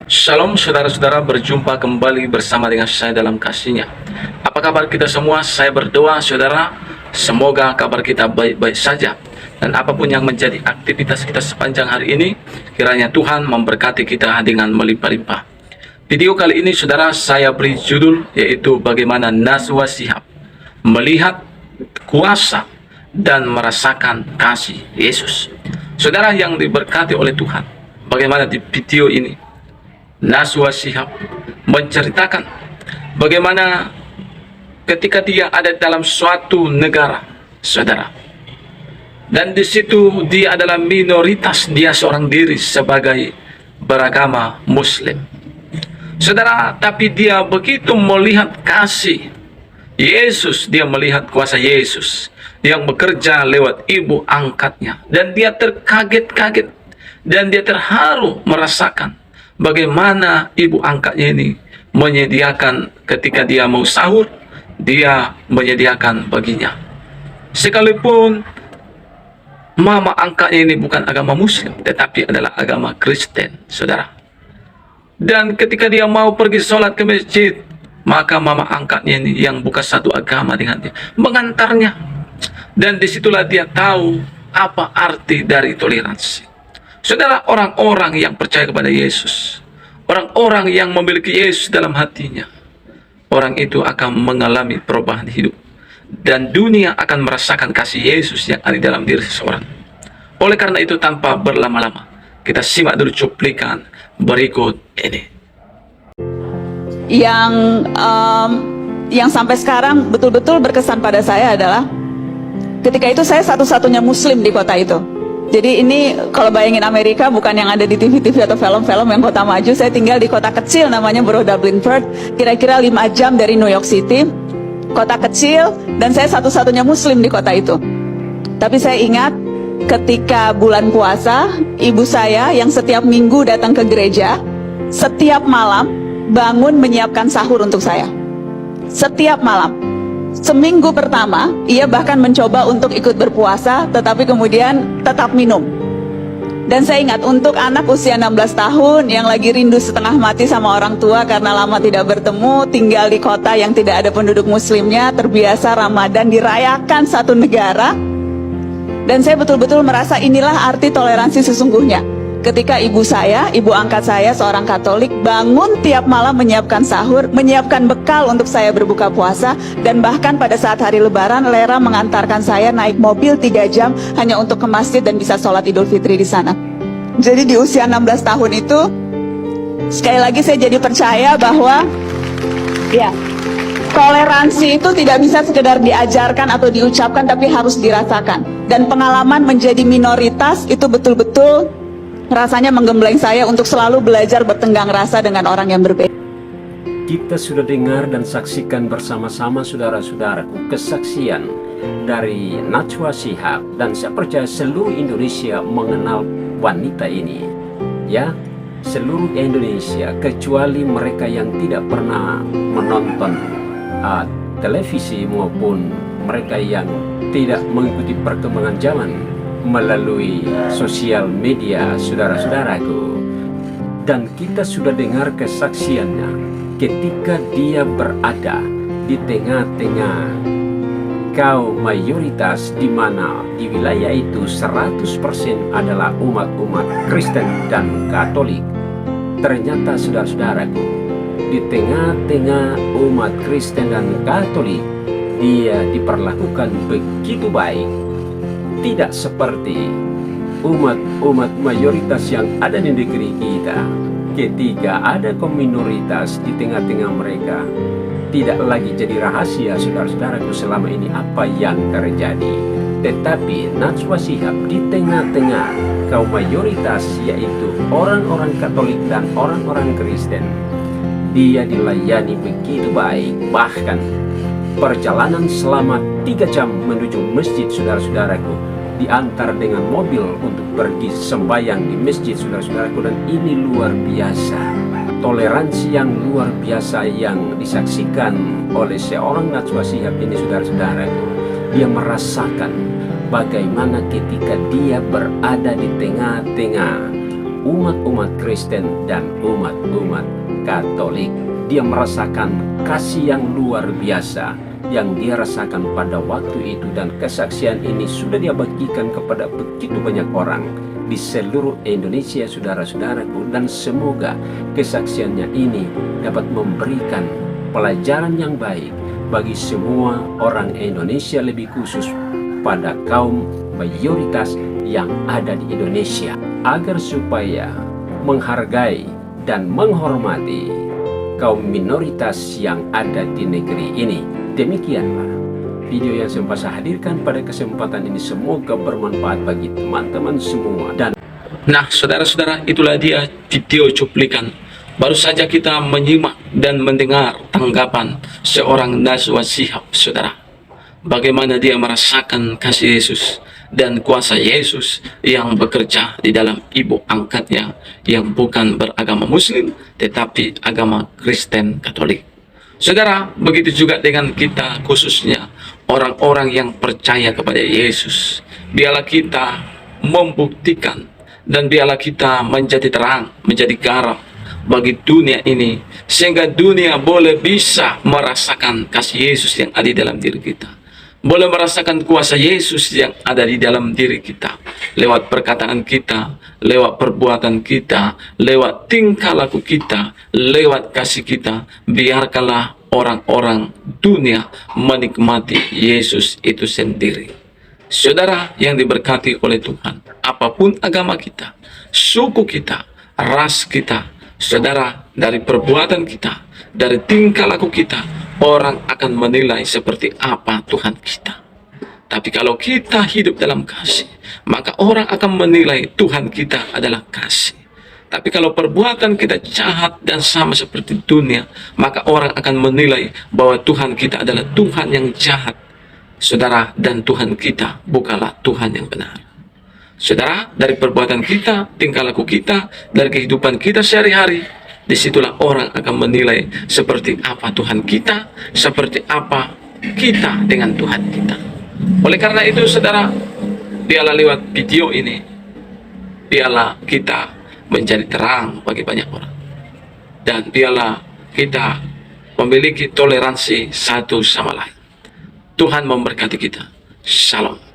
Shalom saudara-saudara, berjumpa kembali bersama dengan saya dalam kasihnya. Apa kabar kita semua? Saya berdoa saudara, semoga kabar kita baik-baik saja. Dan apapun yang menjadi aktivitas kita sepanjang hari ini, kiranya Tuhan memberkati kita dengan melimpah-limpah. Video kali ini saudara, saya beri judul yaitu bagaimana Najwa Shihab melihat kuasa dan merasakan kasih Yesus. Saudara yang diberkati oleh Tuhan, bagaimana di video ini Najwa Shihab menceritakan bagaimana ketika dia ada dalam suatu negara, saudara, dan di situ dia adalah minoritas, dia seorang diri sebagai beragama Muslim, saudara, tapi dia begitu melihat kasih Yesus, dia melihat kuasa Yesus yang bekerja lewat ibu angkatnya, dan dia terkaget-kaget dan dia terharu merasakan bagaimana ibu angkatnya ini menyediakan ketika dia mau sahur, dia menyediakan baginya. Sekalipun mama angkatnya ini bukan agama Muslim, tetapi adalah agama Kristen, saudara. Dan ketika dia mau pergi sholat ke masjid, maka mama angkatnya ini yang bukan satu agama dengan dia mengantarnya. Dan disitulah dia tahu apa arti dari toleransi. Saudara, orang-orang yang percaya kepada Yesus, orang-orang yang memiliki Yesus dalam hatinya, orang itu akan mengalami perubahan hidup. Dan dunia akan merasakan kasih Yesus yang ada di dalam diri seseorang. Oleh karena itu, tanpa berlama-lama, kita simak dulu cuplikan berikut ini. Yang sampai sekarang betul-betul berkesan pada saya adalah ketika itu saya satu-satunya Muslim di kota itu. Jadi ini kalau bayangin Amerika, bukan yang ada di TV-TV atau film-film yang kota maju. Saya tinggal di kota kecil namanya Borough Dublinford, kira-kira 5 jam dari New York City. Kota kecil, dan saya satu-satunya Muslim di kota itu. Tapi saya ingat ketika bulan puasa, ibu saya yang setiap minggu datang ke gereja, setiap malam bangun menyiapkan sahur untuk saya. Setiap malam. Seminggu pertama, ia bahkan mencoba untuk ikut berpuasa, tetapi kemudian tetap minum. Dan saya ingat, untuk anak usia 16 tahun yang lagi rindu setengah mati sama orang tua karena lama tidak bertemu, tinggal di kota yang tidak ada penduduk muslimnya, terbiasa Ramadan dirayakan satu negara. Dan saya betul-betul merasa inilah arti toleransi sesungguhnya. Ketika ibu saya, ibu angkat saya, seorang Katolik, bangun tiap malam menyiapkan sahur, menyiapkan bekal untuk saya berbuka puasa, dan bahkan pada saat hari Lebaran, Lera mengantarkan saya naik mobil 3 jam hanya untuk ke masjid dan bisa sholat Idul Fitri di sana. Jadi di usia 16 tahun itu, sekali lagi saya jadi percaya bahwa ya, toleransi itu tidak bisa sekedar diajarkan atau diucapkan, tapi harus dirasakan. Dan pengalaman menjadi minoritas itu betul-betul rasanya menggembleng saya untuk selalu belajar bertenggang rasa dengan orang yang berbeda. Kita sudah dengar dan saksikan bersama-sama saudara-saudaraku kesaksian dari Najwa Shihab, dan saya percaya seluruh Indonesia mengenal wanita ini. Ya, seluruh Indonesia kecuali mereka yang tidak pernah menonton televisi maupun mereka yang tidak mengikuti perkembangan zaman melalui sosial media, saudara-saudaraku. Dan kita sudah dengar kesaksiannya ketika dia berada di tengah-tengah kaum mayoritas, di mana di wilayah itu 100% adalah umat-umat Kristen dan Katolik. Ternyata saudara-saudaraku, di tengah-tengah umat Kristen dan Katolik, dia diperlakukan begitu baik. Tidak seperti umat-umat mayoritas yang ada di negeri kita. Ketika ada kaum minoritas di tengah-tengah mereka, tidak lagi jadi rahasia saudara-saudaraku selama ini apa yang terjadi. Tetapi Najwa Shihab di tengah-tengah kaum mayoritas, yaitu orang-orang Katolik dan orang-orang Kristen, dia dilayani begitu baik. Bahkan perjalanan selama 3 jam menuju masjid, saudara-saudaraku, diantar dengan mobil untuk pergi sembahyang di masjid, saudara-saudaraku. Dan ini luar biasa, toleransi yang luar biasa yang disaksikan oleh seorang Najwa Shihab ini, saudara-saudaraku. Dia merasakan bagaimana ketika dia berada di tengah-tengah umat-umat Kristen dan umat-umat Katolik. Dia merasakan kasih yang luar biasa yang dia rasakan pada waktu itu, dan kesaksian ini sudah dia bagikan kepada begitu banyak orang di seluruh Indonesia, saudara-saudaraku, dan semoga kesaksiannya ini dapat memberikan pelajaran yang baik bagi semua orang Indonesia, lebih khusus pada kaum mayoritas yang ada di Indonesia, agar supaya menghargai dan menghormati kaum minoritas yang ada di negeri ini. Demikianlah video yang sempat saya hadirkan pada kesempatan ini, semoga bermanfaat bagi teman-teman semua. Dan Nah, saudara-saudara, itulah dia video cuplikan. Baru saja kita menyimak dan mendengar tanggapan seorang Najwa Shihab, saudara. Bagaimana dia merasakan kasih Yesus dan kuasa Yesus yang bekerja di dalam ibu angkatnya yang bukan beragama Muslim tetapi agama Kristen Katolik. Saudara, begitu juga dengan kita, khususnya orang-orang yang percaya kepada Yesus. Biarlah kita membuktikan dan biarlah kita menjadi terang, menjadi garam bagi dunia ini, sehingga dunia boleh bisa merasakan kasih Yesus yang ada di dalam diri kita, boleh merasakan kuasa Yesus yang ada di dalam diri kita, lewat perkataan kita, lewat perbuatan kita, lewat tingkah laku kita, lewat kasih kita. Biarkanlah orang-orang dunia menikmati Yesus itu sendiri. Saudara yang diberkati oleh Tuhan, apapun agama kita, suku kita, ras kita, saudara, dari perbuatan kita, dari tingkah laku kita, orang akan menilai seperti apa Tuhan kita. Tapi kalau kita hidup dalam kasih, maka orang akan menilai Tuhan kita adalah kasih. Tapi kalau perbuatan kita jahat dan sama seperti dunia, maka orang akan menilai bahwa Tuhan kita adalah Tuhan yang jahat, saudara, dan Tuhan kita bukanlah Tuhan yang benar. Saudara, dari perbuatan kita, tingkah laku kita, dari kehidupan kita sehari-hari, disitulah orang akan menilai seperti apa Tuhan kita, seperti apa kita dengan Tuhan kita. Oleh karena itu, saudara, biarlah lewat video ini, biarlah kita menjadi terang bagi banyak orang. Dan biarlah kita memiliki toleransi satu sama lain. Tuhan memberkati kita. Shalom.